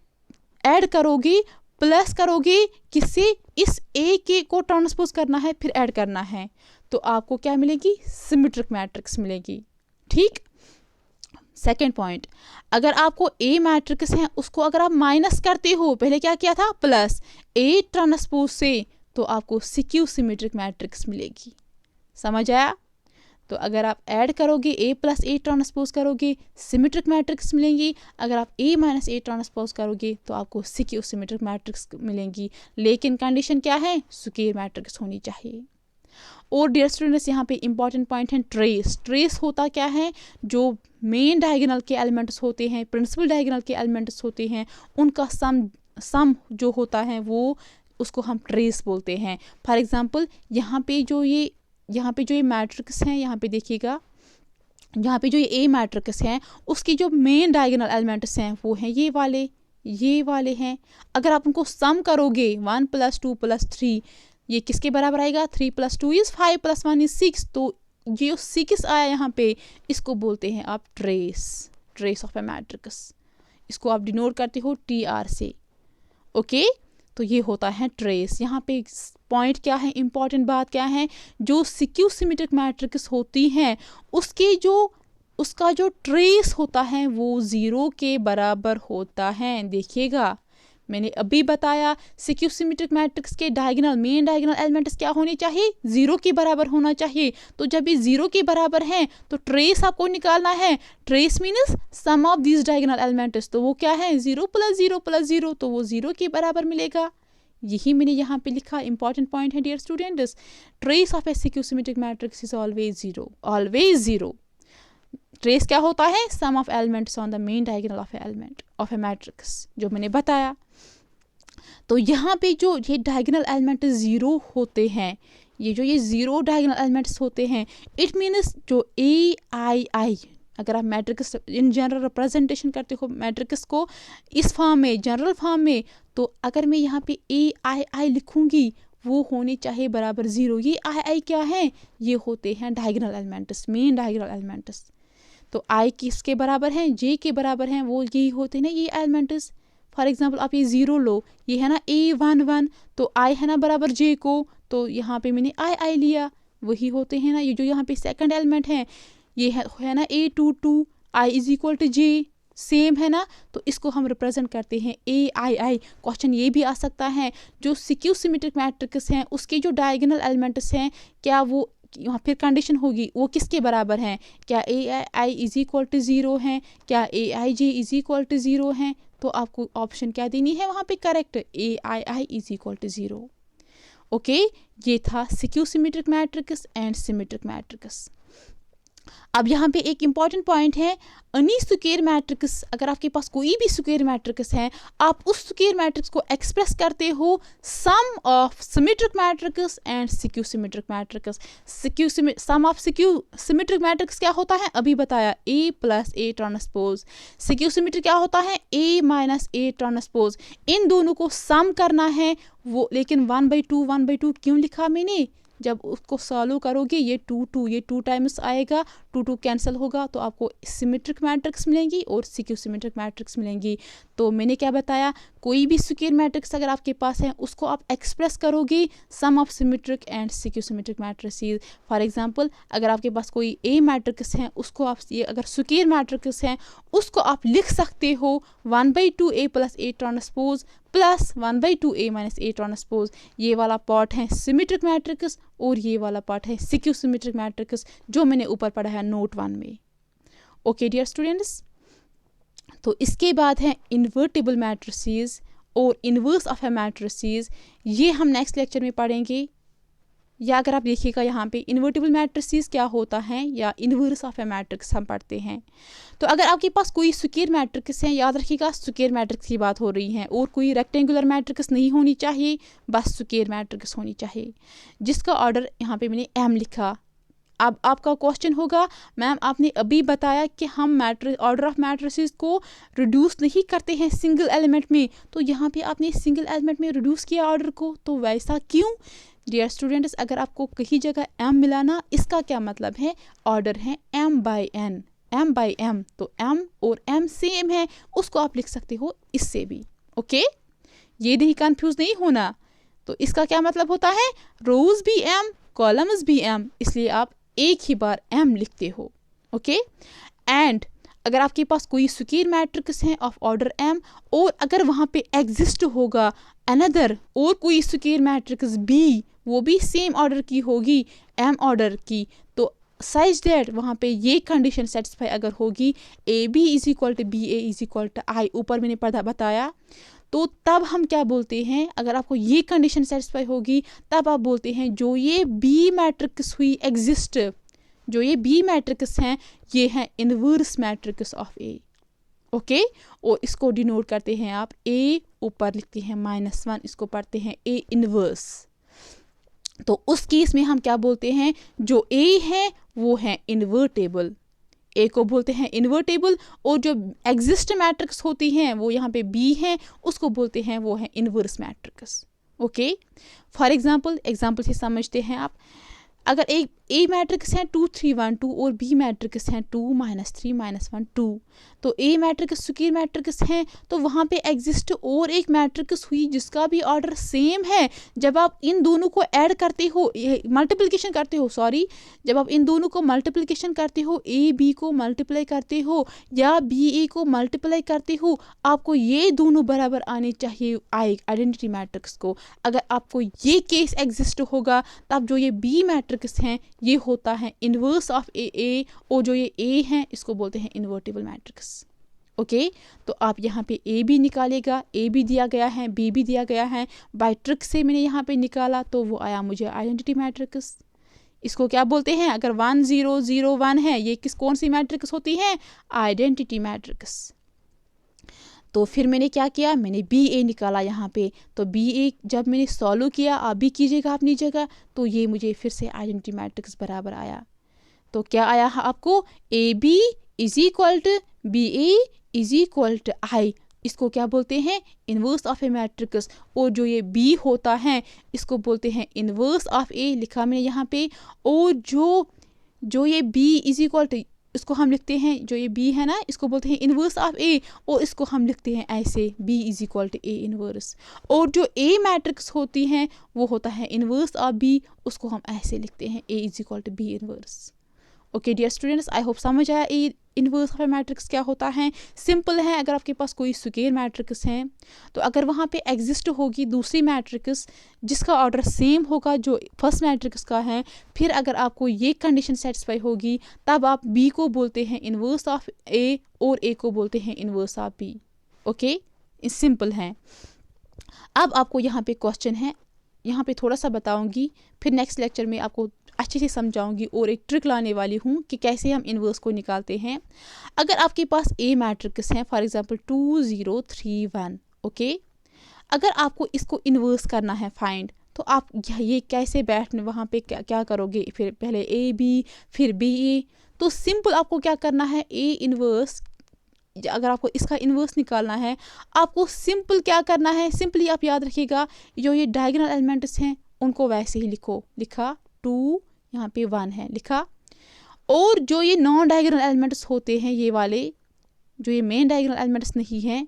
ऐड करोगे, प्लस करोगे, किससे, इस ए के को ट्रांसपोज करना है फिर ऐड करना है, तो आपको क्या मिलेगी, सिमेट्रिक मैट्रिक्स मिलेगी। ठीक। सेकेंड पॉइंट, अगर आपको ए मैट्रिक्स है उसको अगर आप माइनस करते हो, पहले क्या किया था प्लस, ए ट्रांसपोज से, तो आपको सिक्यू सिमेट्रिक मैट्रिक्स मिलेगी। समझ आया। तो अगर आप ऐड करोगे, ए प्लस ए ट्रांसपोज करोगे, सिमेट्रिक मैट्रिक्स मिलेंगी। अगर आप ए माइनस ए ट्रांसपोज करोगे तो आपको सिक्यू सिमेट्रिक मैट्रिक्स मिलेंगी, लेकिन कंडीशन क्या है, स्क्वायर मैट्रिक्स होनी चाहिए। और डियर स्टूडेंट्स, यहाँ पे इंपॉर्टेंट पॉइंट है ट्रेस। ट्रेस होता क्या है, जो मेन डायगोनल के एलिमेंट्स होते हैं, प्रिंसिपल डायगोनल के एलिमेंट्स होते हैं, उनका सम जो होता है वो, उसको हम ट्रेस बोलते हैं। फॉर एग्जांपल यहाँ पे जो ये मैट्रिक्स हैं, यहाँ पे देखिएगा, यहाँ पे जो ये ए मैट्रिक्स हैं उसकी जो मेन डायगोनल एलिमेंट्स हैं वो हैं ये वाले हैं। अगर आप उनको सम करोगे 1 + 2 + 3, ये किसके बराबर आएगा, 3 + 2 = 5 + 1 = 6, तो ये 6 आया यहाँ पे, इसको बोलते हैं आप ट्रेस ऑफ ए मैट्रिक्स। इसको आप डिनोट करते हो TR से। ओके, तो ये होता है ट्रेस। यहाँ पे पॉइंट क्या है, इंपॉर्टेंट बात क्या है, जो सिक्यू सिमेट्रिक मैट्रिक्स होती हैं उसका जो ट्रेस होता है वो 0 के बराबर होता है। देखिएगा, मैंने अभी बताया सिक्यू सिमेट्रिक मैट्रिक्स के मेन डायगोनल एलिमेंट्स क्या होने चाहिए, 0 के बराबर होना चाहिए। तो जब ये 0 के बराबर हैं तो ट्रेस आपको निकालना है। Trace means sum of these diagonal elements, तो वो क्या है, 0 + 0 + 0, तो वो 0 के बराबर मिलेगा। यही मैंने यहाँ पे लिखा, इंपॉर्टेंट पॉइंट है dear students, trace of a skew symmetric matrix is always 0, always 0। Trace क्या होता है, sum of elements on the main diagonal of A matrix, जो मैंने बताया। तो यहाँ पे जो ये डायगोनल एलिमेंट 0 होते हैं, ये 0 डायगोनल एलिमेंट्स होते हैं, इट मीन्स जो AI, अगर आप मैट्रिक्स इन जनरल रिप्रेजेंटेशन करते हो मैट्रिक्स को इस फॉर्म में, जनरल फॉर्म में, तो अगर मैं यहाँ पे AI लिखूँगी वो होने चाहिए बराबर 0। ये AI क्या है, ये होते हैं diagonal elements, main diagonal elements. तो आई किसके बराबर हैं, जे के बराबर हैं, वो यही होते हैं ना ये एलिमेंट्स। फॉर एग्जांपल आप ये 0 लो, ये है ना A11, तो आई है ना बराबर जे को, तो यहाँ पे मैंने आई लिया, वही होते हैं ना ये जो यहाँ पे सेकंड एलिमेंट है, ये है ना A22, I is equal to J, same है ना, तो इसको हम रिप्रेजेंट करते हैं AI। क्वेश्चन ये भी आ सकता है जो सिक्यू सिमेट्रिक मैट्रिक्स हैं उसके जो डायगोनल एलिमेंट्स हैं, क्या वो यहाँ फिर कंडीशन होगी वो किसके बराबर हैं, क्या AI इज इक्वल टू 0 हैं, क्या AIJ इज इक्वल टू 0 हैं, तो आपको ऑप्शन क्या देनी है वहाँ पे correct, AII is equal to 0। Okay, ये था skew symmetric matrix and symmetric matrix. अब यहाँ पे एक इम्पॉर्टेंट पॉइंट है, अनी स्क्वायर मैट्रिक्स, अगर आपके पास कोई भी स्क्वायर मैट्रिक्स है, आप उस स्क्वायर मैट्रिक्स को एक्सप्रेस करते हो sum of symmetric matrix and skew symmetric matrix. Sum of skew symmetric matrix क्या होता है, अभी बताया, A plus A transpose. Skew symmetric क्या होता है, A माइनस A ट्रांसपोज। इन दोनों को सम करना है वो, लेकिन 1/2 क्यों लिखा मैंने, जब उसको सॉल्व करोगे ये 2 टाइम्स आएगा, 2 कैंसिल होगा, तो आपको सिमेट्रिक मैट्रिक्स मिलेंगी और सिक्यू सिमेट्रिक मैट्रिक्स मिलेंगी। तो मैंने क्या बताया, कोई भी स्क्वायर मैट्रिक्स अगर आपके पास है उसको आप एक्सप्रेस करोगे sum of symmetric and skew symmetric matrices. For example अगर आपके पास कोई A मैट्रिक्स है उसको आप, ये अगर स्क्वायर मैट्रिक्स है उसको आप लिख सकते हो 1/2 A plus A transpose plus 1/2 A minus A transpose. ये वाला पार्ट है सिमेट्रिक मैट्रिक्स और ये वाला पार्ट है सिक्यू सिमेट्रिक मैट्रिक्स, जो मैंने ऊपर पढ़ा है नोट 1 में। ओके डियर स्टूडेंट्स, तो इसके बाद है इन्वर्टिबल मैट्रिसेस और इन्वर्स ऑफ ए मैट्रिसेस, ये हम नेक्स्ट लेक्चर में पढ़ेंगे। या अगर आप देखिएगा यहाँ पे इन्वर्टिबल मैट्रिसेस क्या होता है या इन्वर्स ऑफ ए मैट्रिक्स हम पढ़ते हैं। तो अगर आपके पास कोई स्क्वायर मैट्रिक्स है, याद रखिएगा स्क्वायर मैट्रिक्स की बात हो रही है, और कोई रेक्टेंगुलर मैट्रिक्स नहीं होनी चाहिए, बस स्क्वायर मैट्रिक्स होनी चाहिए, जिसका ऑर्डर यहाँ पे मैंने M लिखा। अब आपका क्वेश्चन होगा, मैम आपने अभी बताया कि हम ऑर्डर ऑफ मैट्रिसेस को रिड्यूस नहीं करते हैं सिंगल एलिमेंट में, तो यहाँ पे आपने सिंगल एलिमेंट में रिड्यूस किया ऑर्डर को, तो वैसा क्यों। डियर स्टूडेंट्स, अगर आपको कहीं जगह M मिला ना, इसका क्या मतलब है, ऑर्डर है M/N, M/M, तो M और M सेम है, उसको आप लिख सकते हो इससे भी। ओके, ये नहीं कंफ्यूज नहीं होना। तो इसका क्या मतलब होता है, रोज भी M, कॉलम्स भी M, इसलिए आप एक ही बार M लिखते हो। ओके, एंड अगर आपके पास कोई स्क्वायर मैट्रिक्स है ऑफ ऑर्डर M और अगर वहाँ पे एग्जिस्ट होगा अनदर और कोई स्क्वायर मैट्रिक्स B, वो भी सेम ऑर्डर की होगी, M ऑर्डर की, तो सच दैट वहाँ पे ये कंडीशन सेटिस्फाई अगर होगी, AB is equal to BA is equal to I, ऊपर मैंने बताया, तो तब हम क्या बोलते हैं, अगर आपको ये कंडीशन सेटिस्फाई होगी तब आप बोलते हैं जो ये B मैट्रिक्स हुई एग्जिस्ट, जो ये B मैट्रिक्स हैं ये हैं inverse matrix of A। Okay, और इसको डिनोट करते हैं आप A, ऊपर लिखते हैं -1, इसको पढ़ते हैं A इनवर्स। तो उस केस में हम क्या बोलते हैं, जो A है वो है इन्वर्टेबल, A को बोलते हैं इन्वर्टेबल, और जो एग्जिस्ट मैट्रिक्स होती हैं वो यहाँ पे B है, उसको बोलते हैं वो है inverse matrix. Okay, for example से समझते हैं आप, अगर एक A मैट्रिक्स है 2 3 1 2 और B मैट्रिक्स हैं 2 -3 -1 2, तो A मैट्रिक्स स्क्वायर मैट्रिक्स हैं, तो वहाँ पे एग्जिस्ट और एक मैट्रिक्स हुई जिसका भी ऑर्डर सेम है। जब आप इन दोनों को ऐड करते हो, मल्टीप्लिकेशन करते हो, जब आप इन दोनों को मल्टीप्लिकेशन करते हो, A B को मल्टीप्लाई करते हो या B A को मल्टीप्लाई करते हो, आपको ये दोनों बराबर आने चाहिए आइडेंटिटी मैट्रिक्स को। अगर आपको ये केस एग्जिस्ट होगा तब जो ये B मैट्रिक्स हैं ये होता है इनवर्स ऑफ A, और जो ये A है इसको बोलते हैं इन्वर्टिबल मैट्रिक्स। ओके, तो आप यहाँ पे A भी निकालेगा, A भी दिया गया है, B भी दिया गया है, बाय ट्रिक से मैंने यहाँ पे निकाला तो वो आया मुझे आइडेंटिटी मैट्रिक्स। इसको क्या बोलते हैं, अगर 1 0 0 1 है, ये कौन सी मैट्रिक्स होती है, आइडेंटिटी मैट्रिक्स। तो फिर मैंने क्या किया, मैंने BA निकाला यहाँ पे, तो BA जब मैंने सॉल्व किया, आप भी कीजिएगा अपनी जगह, तो ये मुझे फिर से आइडेंटिटी मैट्रिक्स बराबर आया। तो क्या आया आपको, AB is equal to BA is equal to I, इसको क्या बोलते हैं, इनवर्स ऑफ ए मैट्रिक्स, और जो ये B होता है इसको बोलते हैं इनवर्स ऑफ A, लिखा मैंने यहाँ पे, और जो ये B इज इक्वल टू इसको हम लिखते हैं, जो ये बी है ना, इसको बोलते हैं इन्वर्स ऑफ ए, और इसको हम लिखते हैं ऐसे, B is equal to A inverse. और जो ए मैट्रिक्स होती हैं वो होता है इन्वर्स ऑफ बी, उसको हम ऐसे लिखते हैं, A is equal to B inverse. Okay dear students, I hope समझ आया a inverse of A matrix क्या होता है। सिंपल है, अगर आपके पास कोई स्क्वायर मैट्रिक्स है तो अगर वहाँ पे एग्जिस्ट होगी दूसरी मैट्रिक्स जिसका ऑर्डर सेम होगा जो फर्स्ट मैट्रिक्स का है, फिर अगर आपको ये कंडीशन सेटिस्फाई होगी तब आप बी को बोलते हैं इन्वर्स ऑफ ए और ए को बोलते हैं inverse of B. Okay, simple है। अब आपको यहाँ पे क्वेश्चन है, यहाँ पे थोड़ा सा बताऊंगी, फिर नेक्स्ट लेक्चर में आपको अच्छे से समझाऊंगी और एक ट्रिक लाने वाली हूँ कि कैसे हम इन्वर्स को निकालते हैं। अगर आपके पास ए मैट्रिक्स है, फॉर एग्जांपल 2 0 3 1, ओके, अगर आपको इसको इन्वर्स करना है फाइंड, तो आप ये कैसे बैठने वहाँ पे क्या करोगे, फिर पहले ए बी फिर बी ए, तो सिंपल आपको क्या करना है, ए इन्वर्स, अगर आपको इसका इन्वर्स निकालना है आपको सिंपल क्या करना है, सिंपली आप याद रखिएगा जो ये डायगोनल एलिमेंट्स हैं उनको वैसे ही लिखो, लिखा 2 यहाँ पे 1 है लिखा, और जो ये नॉन डायगोनल एलिमेंट्स होते हैं, ये वाले जो ये मेन डायगोनल एलिमेंट्स नहीं हैं,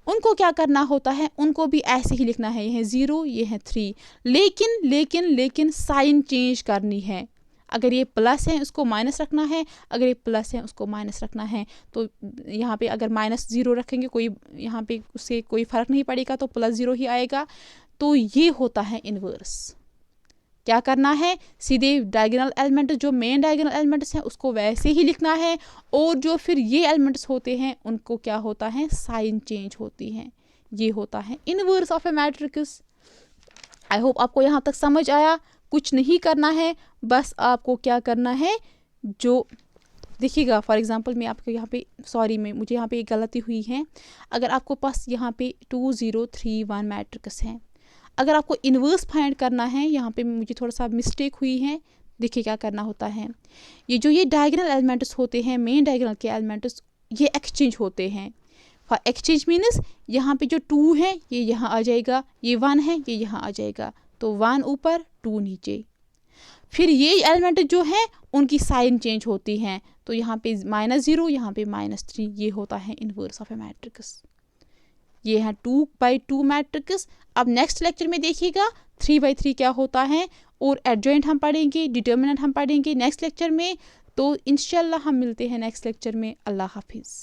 उनको क्या करना होता है, उनको भी ऐसे ही लिखना है, ये है 0 ये है 3, लेकिन लेकिन लेकिन साइन चेंज करनी है। अगर ये प्लस है उसको माइनस रखना है, अगर ये प्लस है उसको माइनस रखना है। तो यहाँ पे अगर -0 रखेंगे कोई यहाँ पे उससे कोई फ़र्क नहीं पड़ेगा, तो +0 ही आएगा। तो ये होता है इन्वर्स। क्या करना है, सीधे डायगोनल एलिमेंट जो मेन डायगोनल एलिमेंट्स हैं उसको वैसे ही लिखना है, और जो फिर ये एलिमेंट्स होते हैं उनको क्या होता है, साइन चेंज होती है। ये होता है inverse of A matrix. I hope आपको यहाँ तक समझ आया। कुछ नहीं करना है, बस आपको क्या करना है, जो देखिएगा फॉर एग्जांपल मैं आपको यहाँ पे मुझे यहाँ पे एक गलती हुई है। अगर आपको पास यहाँ पे 2 0 3 1 मैट्रिक्स है, अगर आपको इन्वर्स फाइंड करना है, यहाँ पे मुझे थोड़ा सा मिस्टेक हुई है। देखिए क्या करना होता है, ये जो ये डायगोनल एलिमेंट्स होते हैं, मेन डायगोनल के एलिमेंट्स, ये एक्सचेंज होते हैं। फॉर एक्सचेंज मीन्स यहाँ पे जो 2 है ये यहाँ आ जाएगा, ये 1 है ये यहाँ आ जाएगा, तो 1 ऊपर 2 नीचे। फिर ये एलिमेंट जो है उनकी साइन चेंज होती हैं, तो यहाँ पे -0 यहाँ पे -3, ये होता है इन्वर्स ऑफ ए मैट्रिक्स। ये है 2/2 मैट्रिक्स। अब नेक्स्ट लेक्चर में देखिएगा 3/3 क्या होता है, और एडजॉइंट हम पढ़ेंगे, डिटर्मिनेंट हम पढ़ेंगे नेक्स्ट लेक्चर में। तो इंशाल्लाह हम मिलते हैं नेक्स्ट लेक्चर में। अल्लाह हाफिज़।